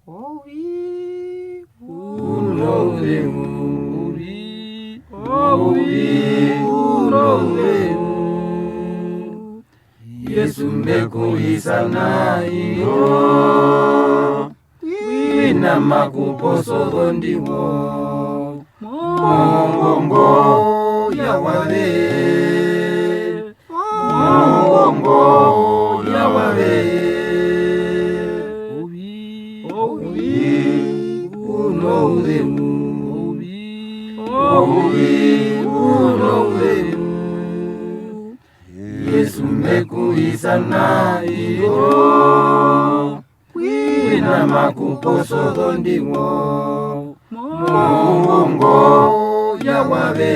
Owi unowemu Yesu mbekuisana iyo wina makuposo ndiwo mongongo ya wale Yesu mbekuisana iyo wina makuposo ndiwo mongongo ya wale